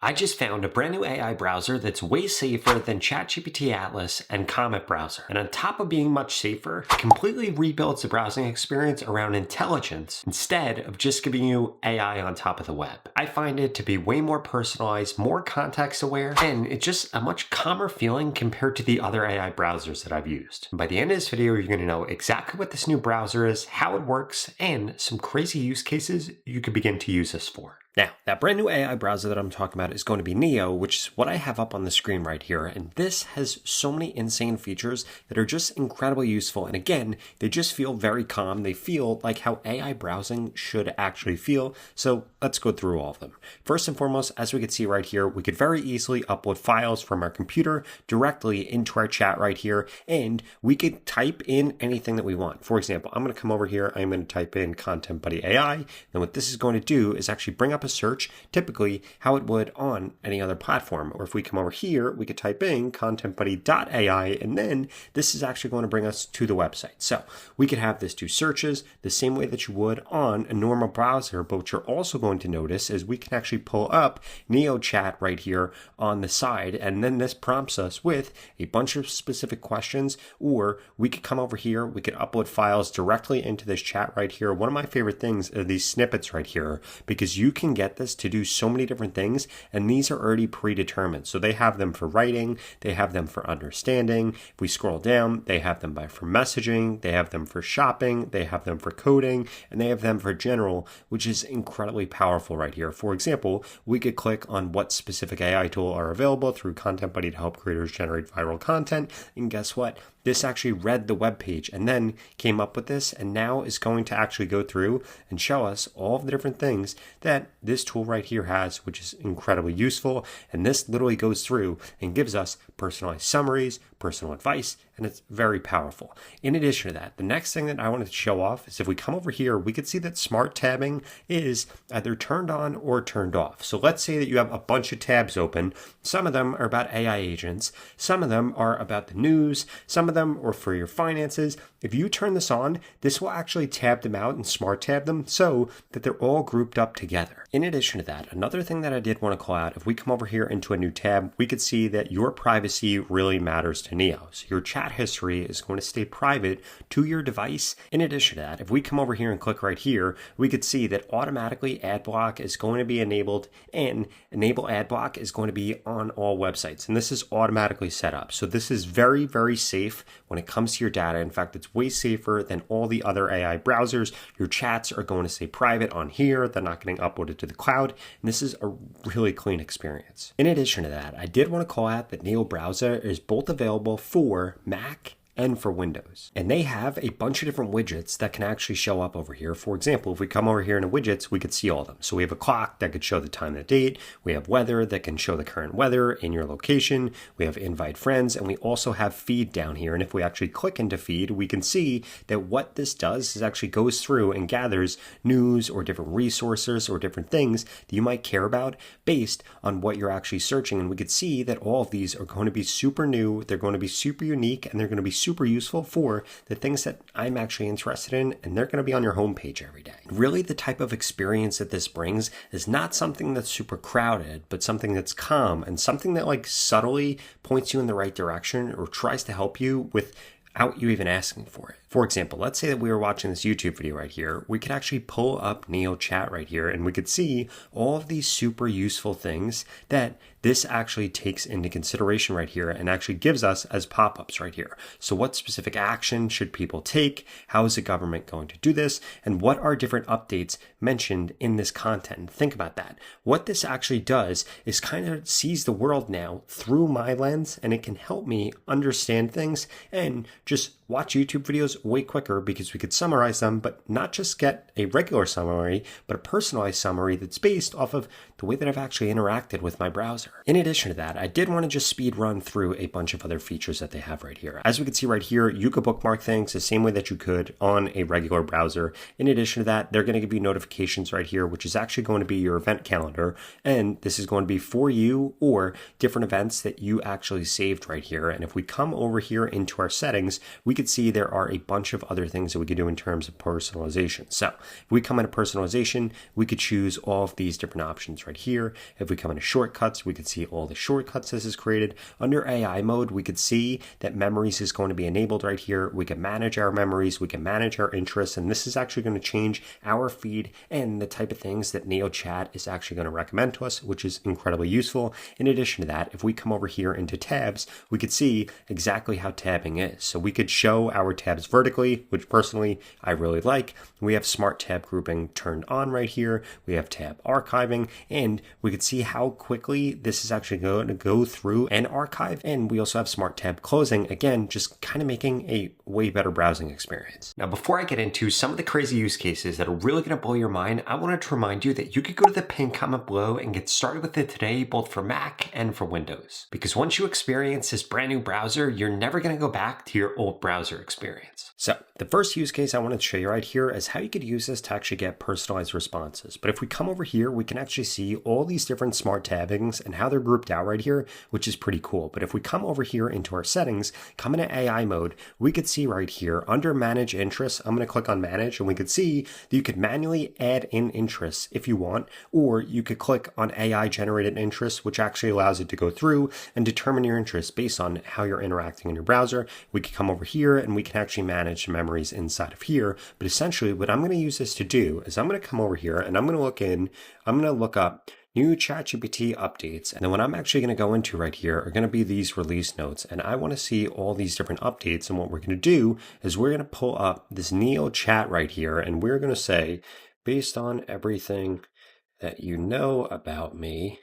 I just found a brand new AI browser that's way safer than ChatGPT Atlas and Comet browser. And on top of being much safer, it completely rebuilds the browsing experience around intelligence instead of just giving you AI on top of the web. I find it to be way more personalized, more context aware, and it's just a much calmer feeling compared to the other AI browsers that I've used. And by the end of this video, you're going to know exactly what this new browser is, how it works, and some crazy use cases you could begin to use this for. Now, that brand new AI browser that I'm talking about is going to be Neo, which is what I have up on the screen right here. And this has so many insane features that are just incredibly useful. And again, they just feel very calm. They feel like how AI browsing should actually feel. So let's go through all of them. First and foremost, as we can see right here, we could very easily upload files from our computer directly into our chat right here. And we could type in anything that we want. For example, I'm going to come over here. I'm going to type in Content Buddy AI. And what this is going to do is actually bring up a search, typically how it would on any other platform. Or if we come over here, we could type in contentbuddy.ai, and then this is actually going to bring us to the website. So we could have this do searches the same way that you would on a normal browser, but what you're also going to notice is we can actually pull up Neo Chat right here on the side, and then this prompts us with a bunch of specific questions, or we could come over here, we could upload files directly into this chat right here. One of my favorite things are these snippets right here, because you can get this to do so many different things, and these are already predetermined. So they have them for writing, they have them for understanding. If we scroll down, they have them for messaging, they have them for shopping, they have them for coding, and they have them for general, which is incredibly powerful right here. For example, we could click on what specific AI tool are available through Content Buddy to help creators generate viral content, and guess what? This actually read the web page and then came up with this, and now is going to actually go through and show us all of the different things that this tool right here has, which is incredibly useful. And this literally goes through and gives us personalized summaries, personal advice, and it's very powerful. In addition to that, the next thing that I wanted to show off is if we come over here, we could see that smart tabbing is either turned on or turned off. So let's say that you have a bunch of tabs open. Some of them are about AI agents. Some of them are about the news. Some of them are for your finances. If you turn this on, this will actually tab them out and smart tab them so that they're all grouped up together. In addition to that, another thing that I did want to call out, if we come over here into a new tab, we could see that your privacy really matters to Neo. So your chat history is going to stay private to your device. In addition to that, if we come over here and click right here, we could see that automatically ad block is going to be enabled, and enable ad block is going to be on all websites. And this is automatically set up. So this is very, very safe when it comes to your data. In fact, it's way safer than all the other AI browsers. Your chats are going to stay private on here. They're not getting uploaded to the cloud. And this is a really clean experience. In addition to that, I did want to call out that Neo Browser is both available for Mac and for Windows. And they have a bunch of different widgets that can actually show up over here. For example, if we come over here into widgets, we could see all of them. So we have a clock that could show the time and the date. We have weather that can show the current weather in your location. We have invite friends, and we also have feed down here. And if we actually click into feed, we can see that what this does is actually goes through and gathers news or different resources or different things that you might care about based on what you're actually searching. And we could see that all of these are going to be super new. They're going to be super unique, and they're going to be super useful for the things that I'm actually interested in, and they're going to be on your homepage every day. Really, the type of experience that this brings is not something that's super crowded, but something that's calm and something that like subtly points you in the right direction or tries to help you without you even asking for it. For example, let's say that we were watching this YouTube video right here. We could actually pull up Neo Chat right here, and we could see all of these super useful things that this actually takes into consideration right here and actually gives us as pop-ups right here. So what specific action should people take? How is the government going to do this? And what are different updates mentioned in this content? Think about that. What this actually does is kind of sees the world now through my lens, and it can help me understand things and just watch YouTube videos way quicker because we could summarize them, but not just get a regular summary, but a personalized summary that's based off of the way that I've actually interacted with my browser. In addition to that, I did want to just speed run through a bunch of other features that they have right here. As we can see right here, you could bookmark things the same way that you could on a regular browser. In addition to that, they're going to give you notifications right here, which is actually going to be your event calendar. And this is going to be for you or different events that you actually saved right here. And if we come over here into our settings, we could see there are a bunch of other things that we could do in terms of personalization. So if we come into personalization, we could choose all of these different options right here. If we come into shortcuts, we could see all the shortcuts this is created. Under AI mode, we could see that memories is going to be enabled right here. We can manage our memories, we can manage our interests, and this is actually going to change our feed and the type of things that NeoChat is actually going to recommend to us, which is incredibly useful. In addition to that, if we come over here into tabs, we could see exactly how tabbing is. So we could show our tabs vertically, which personally I really like. We have smart tab grouping turned on right here. We have tab archiving, and we could see how quickly this is actually going to go through and archive. And we also have smart tab closing, again, just kind of making a way better browsing experience. Now, before I get into some of the crazy use cases that are really going to blow your mind, I wanted to remind you that you could go to the pinned comment below and get started with it today, both for Mac and for Windows. Because once you experience this brand new browser, you're never going to go back to your old browser experience. So the first use case I wanted to show you right here is how you could use this to actually get personalized responses. But if we come over here, we can actually see all these different smart tabbings and how they're grouped out right here, which is pretty cool. But if we come over here into our settings, come into AI mode, we could see right here under manage interests, I'm going to click on manage, and we could see that you could manually add in interests if you want, or you could click on AI generated interests, which actually allows it to go through and determine your interests based on how you're interacting in your browser. We could come over here and we can actually manage memories inside of here. But essentially what I'm going to use this to do is I'm going to come over here and I'm going to look up new ChatGPT updates. And then what I'm actually going to go into right here are going to be these release notes. And I want to see all these different updates. And what we're going to do is we're going to pull up this NeoChat right here. And we're going to say, based on everything that you know about me,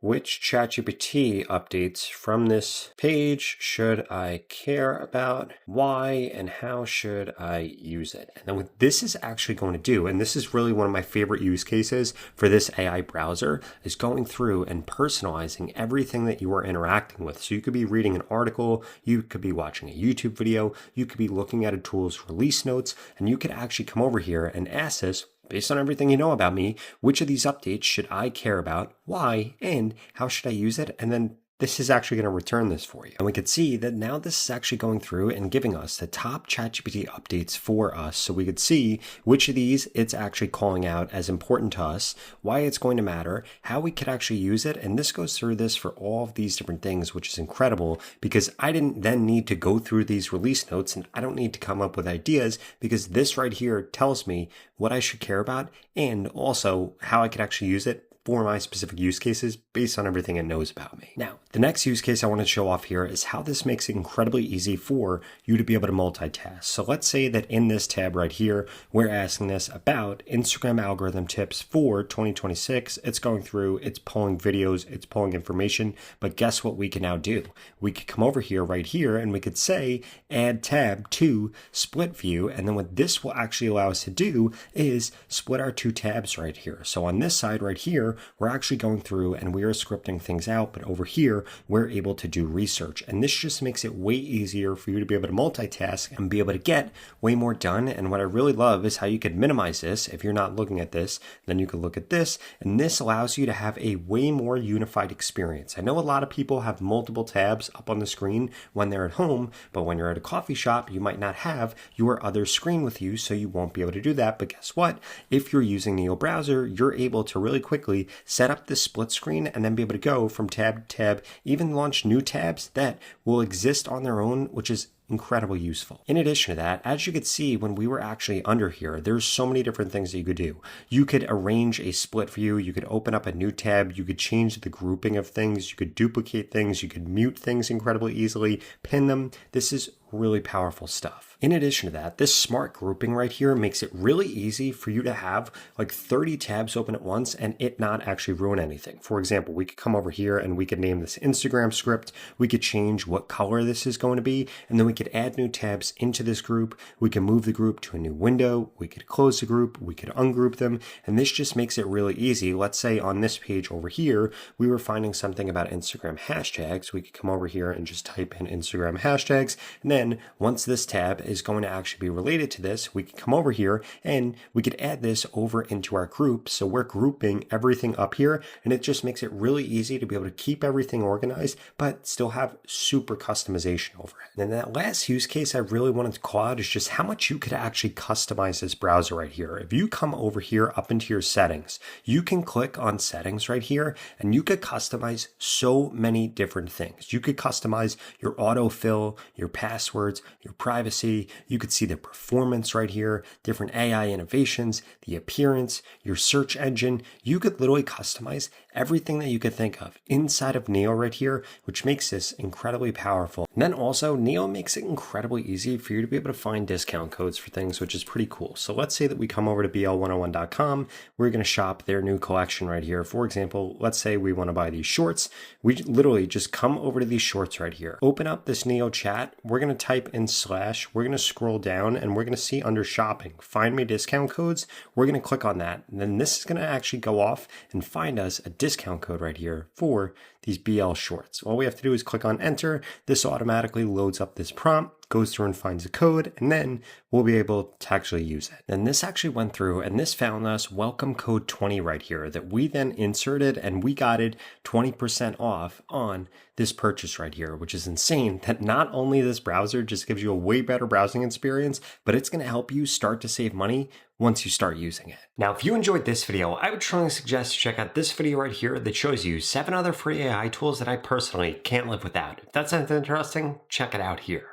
which ChatGPT updates from this page should I care about? Why and how should I use it? And then what this is actually going to do, and this is really one of my favorite use cases for this AI browser, is going through and personalizing everything that you are interacting with. So you could be reading an article, you could be watching a YouTube video, you could be looking at a tool's release notes, and you could actually come over here and ask this, based on everything you know about me, which of these updates should I care about, why, and how should I use it? And then this is actually going to return this for you. And we can see that now this is actually going through and giving us the top ChatGPT updates for us. So we could see which of these it's actually calling out as important to us, why it's going to matter, how we could actually use it. And this goes through this for all of these different things, which is incredible because I didn't then need to go through these release notes and I don't need to come up with ideas because this right here tells me what I should care about and also how I could actually use it for my specific use cases based on everything it knows about me. Now, the next use case I want to show off here is how this makes it incredibly easy for you to be able to multitask. So let's say that in this tab right here, we're asking this about Instagram algorithm tips for 2026. It's going through, it's pulling videos, it's pulling information, but guess what we can now do? We could come over here right here and we could say add tab to split view. And then what this will actually allow us to do is split our two tabs right here. So on this side right here, we're actually going through and we are scripting things out, but over here, we're able to do research. And this just makes it way easier for you to be able to multitask and be able to get way more done. And what I really love is how you could minimize this. If you're not looking at this, then you can look at this. And this allows you to have a way more unified experience. I know a lot of people have multiple tabs up on the screen when they're at home, but when you're at a coffee shop, you might not have your other screen with you, so you won't be able to do that. But guess what? If you're using Neo Browser, you're able to really quickly set up this split screen and then be able to go from tab to tab, even launch new tabs that will exist on their own, which is incredibly useful. In addition to that, as you could see when we were actually under here, there's so many different things that you could do. You could arrange a split view, you could open up a new tab, you could change the grouping of things, you could duplicate things, you could mute things incredibly easily, pin them. This is really powerful stuff. In addition to that, this smart grouping right here makes it really easy for you to have like 30 tabs open at once and it not actually ruin anything. For example, we could come over here and we could name this Instagram script. We could change what color this is going to be, and then we could add new tabs into this group. We can move the group to a new window. We could close the group. We could ungroup them. And this just makes it really easy. Let's say on this page over here, we were finding something about Instagram hashtags. We could come over here and just type in Instagram hashtags. And then once this tab is going to actually be related to this, we can come over here and we could add this over into our group. So we're grouping everything up here, and it just makes it really easy to be able to keep everything organized, but still have super customization over it. And then that last use case I really wanted to call out is just how much you could actually customize this browser right here. If you come over here up into your settings, you can click on settings right here and you could customize so many different things. You could customize your autofill, your passwords, your privacy. You could see the performance right here, different AI innovations, the appearance, your search engine. You could literally customize everything that you could think of inside of Neo right here, which makes this incredibly powerful. And then also Neo makes it incredibly easy for you to be able to find discount codes for things, which is pretty cool. So let's say that we come over to bl101.com. We're going to shop their new collection right here. For example, let's say we want to buy these shorts. We literally just come over to these shorts right here. Open up this Neo chat. We're going to type in /. We're going to scroll down and we're going to see under shopping, find me discount codes. We're going to click on that. And then this is going to actually go off and find us a discount code right here for these BL shorts. All we have to do is click on enter. This automatically loads up this prompt, goes through and finds a code, and then we'll be able to actually use it. And this actually went through and this found us welcome code 20 right here that we then inserted, and we got it 20% off on this purchase right here, which is insane that not only this browser just gives you a way better browsing experience, but it's going to help you start to save money once you start using it. Now, if you enjoyed this video, I would strongly suggest you check out this video right here that shows you 7 other free AI tools that I personally can't live without. If that sounds interesting, check it out here.